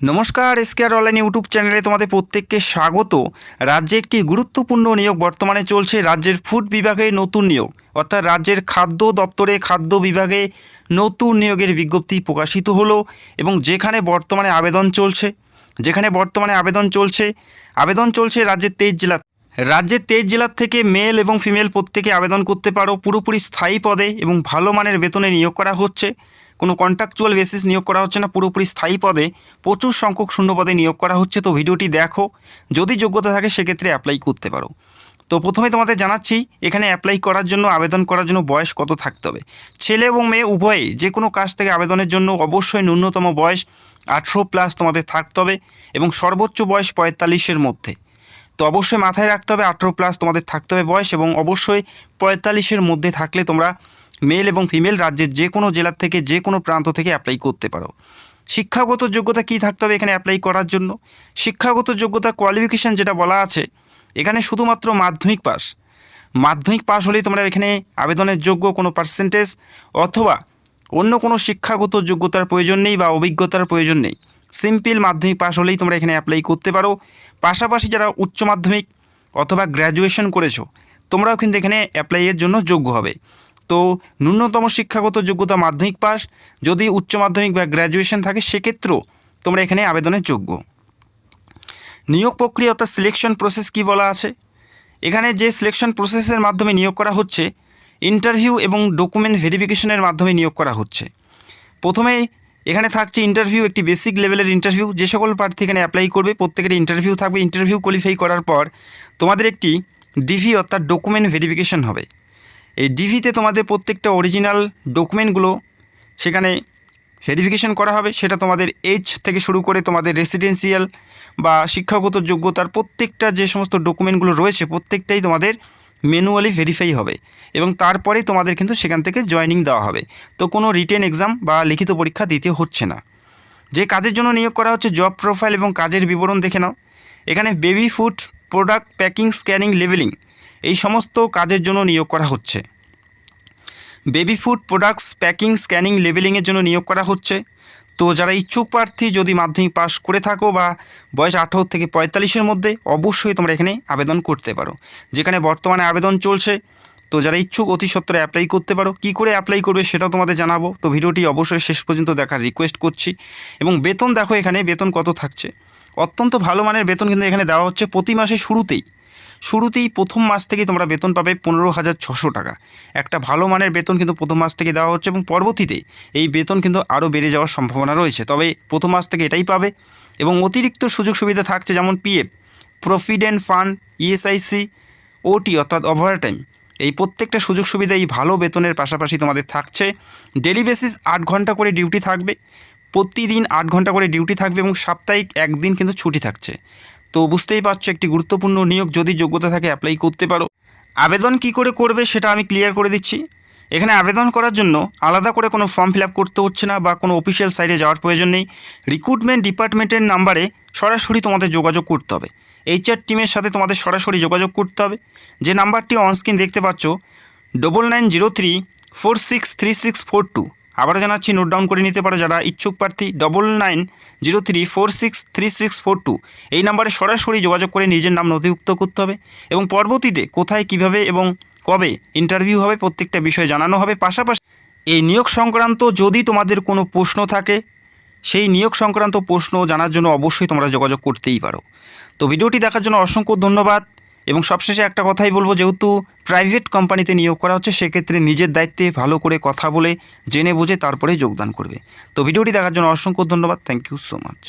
নমস্কার, এসকেআর online YouTube চ্যানেলে তোমাদের প্রত্যেককে স্বাগত। রাজ্যে একটি গুরুত্বপূর্ণ নিয়োগ বর্তমানে চলছে। রাজ্যের ফুড বিভাগে নতুন নিয়োগ, অর্থাৎ রাজ্যের খাদ্য দপ্তরে খাদ্য বিভাগে নতুন নিয়োগের বিজ্ঞপ্তি প্রকাশিত হলো এবং যেখানে বর্তমানে আবেদন চলছে আবেদন চলছে রাজ্যের 23 জেলার থেকে মেল এবং ফিমেল প্রত্যেকে আবেদন করতে পারো। পুরোপুরি স্থায়ী পদে এবং ভালো মানের বেতনে নিয়োগ করা হচ্ছে। কোনো কন্ট্রাকচুয়াল বেসিস নিয়োগ করা হচ্ছে না, পুরোপুরি স্থায়ী পদে প্রচুর সংখ্যক শূন্য পদে নিয়োগ করা হচ্ছে। তো ভিডিওটি দেখো, যদি যোগ্যতা থাকে সেক্ষেত্রে অ্যাপ্লাই করতে পারো। তো প্রথমে তোমাদের জানাচ্ছি, এখানে অ্যাপ্লাই করার জন্য আবেদন করার জন্য বয়স কত থাকতে হবে। ছেলে এবং মেয়ে উভয়ে যে কোনো কাজ থেকে আবেদনের জন্য অবশ্যই ন্যূনতম বয়স 18+ তোমাদের থাকতে হবে এবং সর্বোচ্চ বয়স 45-এর মধ্যে। তো অবশ্যই মাথায় রাখতে হবে 18+ তোমাদের থাকতে হবে বয়স এবং অবশ্যই 45-এর মধ্যে থাকলে তোমরা মেল এবং ফিমেল রাজ্যের যে কোনো জেলার থেকে যে কোনো প্রান্ত থেকে অ্যাপ্লাই করতে পারো। শিক্ষাগত যোগ্যতা কী থাকতে হবে এখানে অ্যাপ্লাই করার জন্য? শিক্ষাগত যোগ্যতা কোয়ালিফিকেশান যেটা বলা আছে এখানে শুধুমাত্র মাধ্যমিক পাস হলেই তোমরা এখানে আবেদনের যোগ্য। কোনো পার্সেন্টেজ অথবা অন্য কোনো শিক্ষাগত যোগ্যতার প্রয়োজন নেই বা অভিজ্ঞতার প্রয়োজন নেই। সিম্পল মাধ্যমিক পাস হলেই তোমরা এখানে অ্যাপ্লাই করতে পারো। পাশাপাশি যারা উচ্চ মাধ্যমিক অথবা গ্র্যাজুয়েশন করেছো তোমরাও কিন্তু এখানে অ্যাপ্লাইয়ের জন্য যোগ্য হবে। তো ন্যূনতম শিক্ষাগত যোগ্যতা মাধ্যমিক পাস, যদি উচ্চ মাধ্যমিক বা গ্র্যাজুয়েশন থাকে সেক্ষেত্রেও তোমরা এখানে আবেদনের যোগ্য। নিয়োগ প্রক্রিয়া অর্থাৎ সিলেকশন প্রসেস কী বলা আছে এখানে? যে সিলেকশন প্রসেসের মাধ্যমে নিয়োগ করা হচ্ছে, ইন্টারভিউ এবং ডকুমেন্ট ভেরিফিকেশনের মাধ্যমে নিয়োগ করা হচ্ছে। প্রথমে এখানে থাকছে ইন্টারভিউ, একটি বেসিক লেভেলের ইন্টারভিউ। যে সকল প্রার্থী এখানে অ্যাপ্লাই করবে প্রত্যেকের ইন্টারভিউ থাকবে। ইন্টারভিউ কোয়ালিফাই করার পর তোমাদের একটি ডিভি অর্থাৎ ডকুমেন্ট ভেরিফিকেশন হবে। এই ডিভিতে তোমাদের প্রত্যেকটা অরিজিনাল ডকুমেন্টগুলো সেখানে ভেরিফিকেশন করা হবে। সেটা তোমাদের এজ থেকে শুরু করে তোমাদের রেসিডেন্সিয়াল বা শিক্ষাগত যোগ্যতার প্রত্যেকটা যে সমস্ত ডকুমেন্টগুলো রয়েছে প্রত্যেকটাই তোমাদের ম্যানুয়ালি ভেরিফাই হবে এবং তারপরেই তোমাদের কিন্তু সেখান থেকে জয়েনিং দেওয়া হবে। তো কোনো রিটেন এক্সাম বা লিখিত পরীক্ষা দিতে হচ্ছে না। যে কাজের জন্য নিয়োগ করা হচ্ছে জব প্রোফাইল এবং কাজের বিবরণ দেখে নাও। এখানে baby food product packing, scanning, labelling এই সমস্ত কাজের জন্য নিয়োগ করা হচ্ছে। Baby food products packing, scanning, লেবেলিংয়ের জন্য নিয়োগ করা হচ্ছে। তো যারা ইচ্ছুক প্রার্থী যদি মাধ্যমিক পাস করে থাকো বা বয়স 18 থেকে 45-এর মধ্যে অবশ্যই তোমরা এখানে আবেদন করতে পারো। যেখানে বর্তমানে আবেদন চলছে, তো যারা ইচ্ছুক অতি সত্বরে অ্যাপ্লাই করতে পারো। কী করে অ্যাপ্লাই করবে সেটাও তোমাদের জানাবো। তো ভিডিওটি অবশ্যই শেষ পর্যন্ত দেখার রিকোয়েস্ট করছি। এবং বেতন দেখো, এখানে বেতন কত থাকছে। অত্যন্ত ভালো মানের বেতন কিন্তু এখানে দেওয়া হচ্ছে। প্রতি মাসে শুরুতেই প্রথম মাস থেকেই তোমরা বেতন পাবে 15,600 টাকা। একটা ভালো মানের বেতন কিন্তু প্রথম মাস থেকে দেওয়া হচ্ছে এবং পরবর্তীতে এই বেতন কিন্তু আরও বেড়ে যাওয়ার সম্ভাবনা রয়েছে। তবে প্রথম মাস থেকে এটাই পাবে এবং অতিরিক্ত সুযোগ সুবিধা থাকছে, যেমন পিএফ, প্রভিডেন্ট ফান্ড, ইএসআইসি, ওটি অর্থাৎ ওভারটাইম। এই প্রত্যেকটা সুযোগ সুবিধা এই ভালো বেতনের পাশাপাশি তোমাদের থাকছে। ডেলি বেসিস 8 ঘন্টা করে ডিউটি থাকবে, প্রতিদিন 8 ঘন্টা করে ডিউটি থাকবে এবং সাপ্তাহিক একদিন কিন্তু ছুটি থাকছে। তো বুঝতেই পারছো একটি গুরুত্বপূর্ণ নিয়োগ। যদি যোগ্যতা থাকে অ্যাপ্লাই করতে পারো। আবেদন কি করে করবে সেটা আমি ক্লিয়ার করে দিচ্ছি। এখানে আবেদন করার জন্য আলাদা করে কোনো ফর্ম ফিল আপ করতে হচ্ছে না বা কোনো অফিসিয়াল সাইটে যাওয়ার প্রয়োজন নেই। রিক্রুটমেন্ট ডিপার্টমেন্টের নাম্বারে সরাসরি তোমাদের যোগাযোগ করতে হবে। HR টিমের সাথে তোমাদের সরাসরি যোগাযোগ করতে হবে। যে নাম্বারটি অনস্ক্রিন দেখতে পাচ্ছ 9903463642। আবারও জানাচ্ছি, নোট ডাউন করে নিতে পারো যারা ইচ্ছুক প্রার্থী। 9903463642 এই নাম্বারে সরাসরি যোগাযোগ করে নিজের নাম নথিভুক্ত করতে হবে এবং পরবর্তীতে কোথায়, কিভাবে এবং কবে ইন্টারভিউ হবে প্রত্যেকটা বিষয়ে জানানো হবে। পাশাপাশি এই নিয়োগ সংক্রান্ত যদি তোমাদের কোনো প্রশ্ন থাকে সেই নিয়োগ সংক্রান্ত প্রশ্ন জানার জন্য অবশ্যই তোমরা যোগাযোগ করতেই পারো। তো ভিডিওটি দেখার জন্য অসংখ্য ধন্যবাদ এবং সবশেষে একটা কথাই বলবো, যেহেতু প্রাইভেট কোম্পানিতে নিয়োগ করা হচ্ছে সেক্ষেত্রে নিজের দায়িত্বে ভালো করে কথা বলে জেনে বুঝে তারপরে যোগদান করবে। তো ভিডিওটি দেখার জন্য অসংখ্য ধন্যবাদ। Thank you so much.